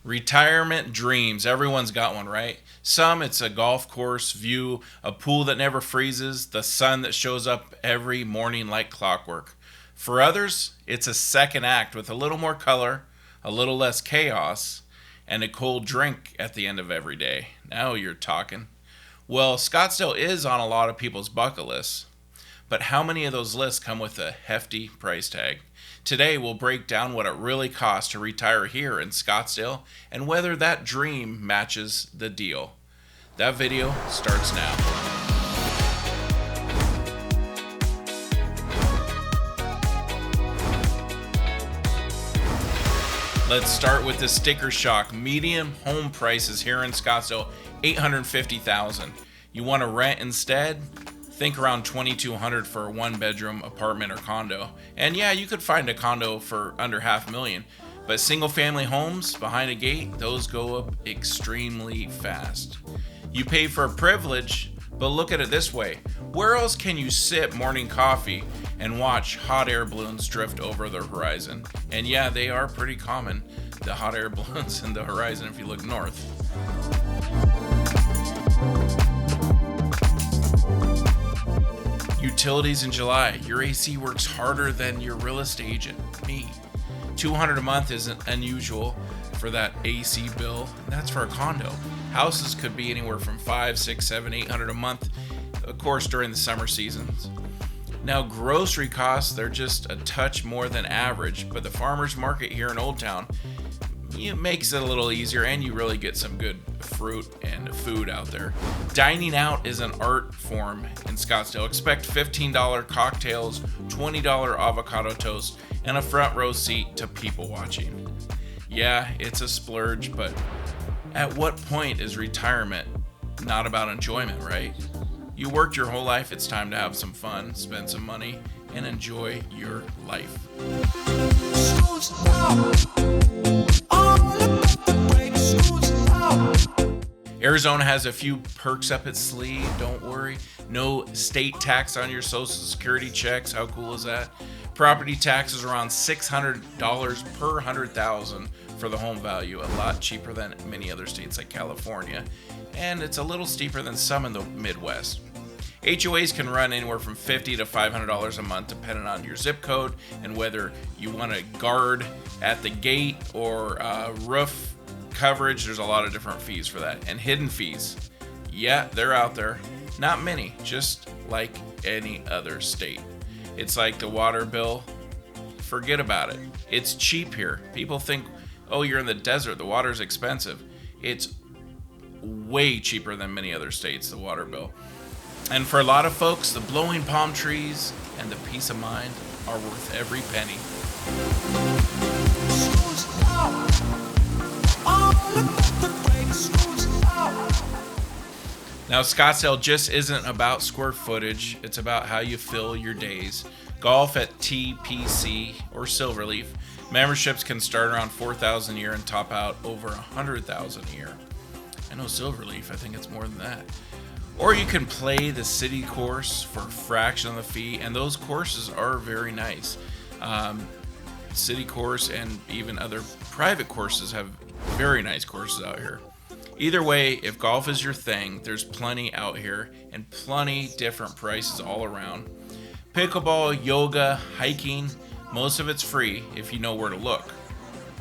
Retirement dreams. Everyone's got one, right? Some, it's a golf course view, a pool that never freezes, the sun that shows up every morning like clockwork. For others, it's a second act with a little more color, a little less chaos, and a cold drink at the end of every day. Now you're talking. Well, Scottsdale is on a lot of people's bucket lists, but how many of those lists come with a hefty price tag? Today, we'll break down what it really costs to retire here in Scottsdale and whether that dream matches the deal. That video starts now. Let's start with the sticker shock. Median home prices here in Scottsdale, $850,000. You want to rent instead? Think around $2,200 for a one-bedroom apartment or condo. And yeah, you could find a condo for under $500,000. But single-family homes behind a gate, those go up extremely fast. You pay for a privilege, but look at it this way. Where else can you sip morning coffee and watch hot air balloons drift over the horizon? And yeah, they are pretty common, the hot air balloons in the horizon if you look north. Utilities in July. Your AC works harder than your real estate agent, me. $200 a month isn't unusual for that AC bill. That's for a condo. Houses could be anywhere from $500, $600, $700, $800 a month, of course, during the summer seasons. Now, grocery costs, they're just a touch more than average, but the farmers market here in Old Town, it makes it a little easier, and you really get some good fruit and food out there. Dining out is an art form in Scottsdale. Expect $15 cocktails, $20 avocado toast, and a front row seat to people watching. Yeah, it's a splurge, but at what point is retirement not about enjoyment, right? You worked your whole life, it's time to have some fun, spend some money, and enjoy your life. Arizona has a few perks up its sleeve, don't worry. No state tax on your Social Security checks, how cool is that? Property tax is around $600 per 100,000 for the home value, a lot cheaper than many other states like California, and it's a little steeper than some in the Midwest. HOAs can run anywhere from $50 to $500 a month depending on your zip code and whether you want a guard at the gate or roof coverage. There's a lot of different fees for that. And hidden fees. Yeah, they're out there. Not many, just like any other state. It's like the water bill. Forget about it. It's cheap here. People think, oh, you're in the desert, the water's expensive. It's way cheaper than many other states, the water bill. And for a lot of folks, the blowing palm trees and the peace of mind are worth every penny. Now, Scottsdale just isn't about square footage. It's about how you fill your days. Golf at TPC or Silverleaf. Memberships can start around $4,000 a year and top out over $100,000 a year. I know Silverleaf, I think it's more than that. Or you can play the city course for a fraction of the fee, and those courses are very nice. City course and even other private courses have very nice courses out here. Either way, if golf is your thing, there's plenty out here and plenty different prices all around. Pickleball, yoga, hiking, most of it's free if you know where to look.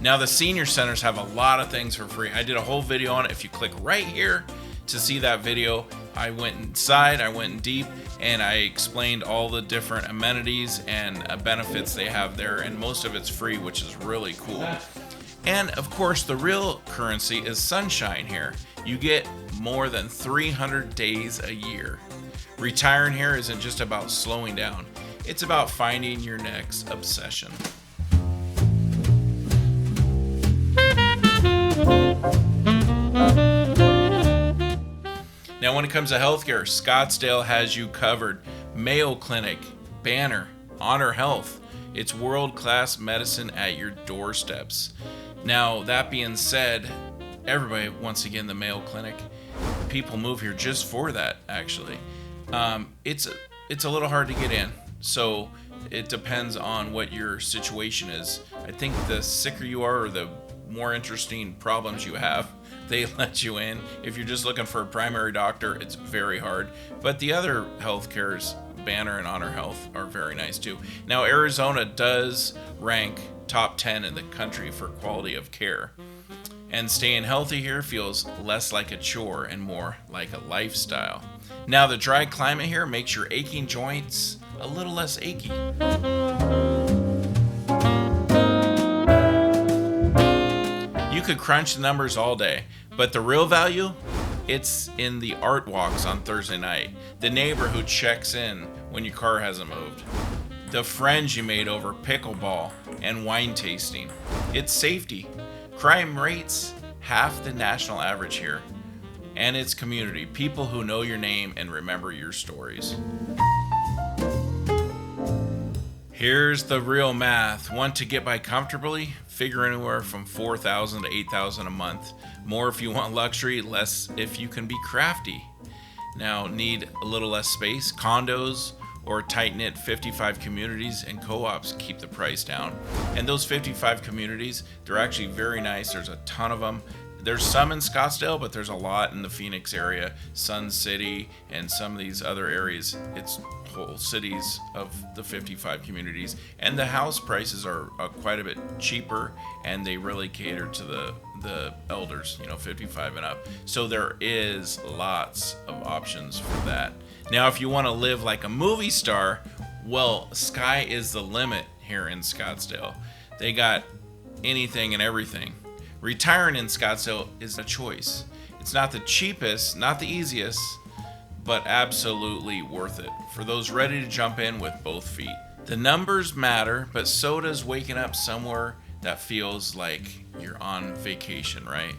Now, the senior centers have a lot of things for free. I did a whole video on it. If you click right here to see that video, I went inside, I went in deep, and I explained all the different amenities and benefits they have there, and most of it's free, which is really cool. And of course, the real currency is sunshine here. You get more than 300 days a year. Retiring here isn't just about slowing down, it's about finding your next obsession. Now, when it comes to healthcare, Scottsdale has you covered. Mayo Clinic, Banner, Honor Health. It's world-class medicine at your doorsteps. Now, that being said, everybody wants to get in the Mayo Clinic. People move here just for that, actually. It's a little hard to get in, so it depends on what your situation is. I think the sicker you are or the more interesting problems you have, they let you in. If you're just looking for a primary doctor, it's very hard. But the other healthcare's, Banner and Honor Health, are very nice too. Now, Arizona does rank top 10 in the country for quality of care. And staying healthy here feels less like a chore and more like a lifestyle. Now, the dry climate here makes your aching joints a little less achy. You could crunch the numbers all day, but the real value, it's in the art walks on Thursday night, the neighbor who checks in when your car hasn't moved, the friends you made over pickleball and wine tasting. It's safety. Crime rates half the national average here. And it's community, people who know your name and remember your stories. Here's the real math. Want to get by comfortably? Figure anywhere from $4,000 to $8,000 a month. More if you want luxury, less if you can be crafty. Now, need a little less space? Condos or tight-knit 55 communities and co-ops keep the price down. And those 55 communities, they're actually very nice. There's a ton of them. There's some in Scottsdale, but there's a lot in the Phoenix area, Sun City, and some of these other areas. It's whole cities of the 55 communities. And the house prices are quite a bit cheaper, and they really cater to the elders, 55 and up. So there is lots of options for that. Now, if you want to live like a movie star, well, sky is the limit here in Scottsdale. They got anything and everything. Retiring in Scottsdale is a choice. It's not the cheapest, not the easiest, but absolutely worth it for those ready to jump in with both feet. The numbers matter, but so does waking up somewhere that feels like you're on vacation, right?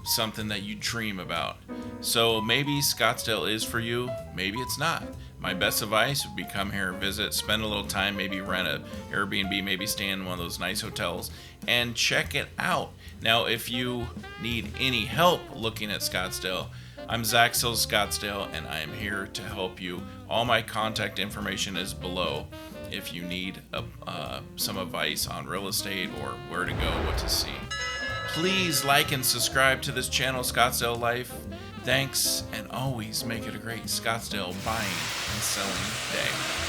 Something that you dream about. So maybe Scottsdale is for you, maybe it's not. My best advice would be come here, visit, spend a little time, maybe rent an Airbnb, maybe stay in one of those nice hotels and check it out. Now, if you need any help looking at Scottsdale, I'm Zack Scottsdale, and I am here to help you. All my contact information is below if you need some advice on real estate or where to go, what to see. Please like and subscribe to this channel, Scottsdale Life. Thanks, and always make it a great Scottsdale buying and selling day.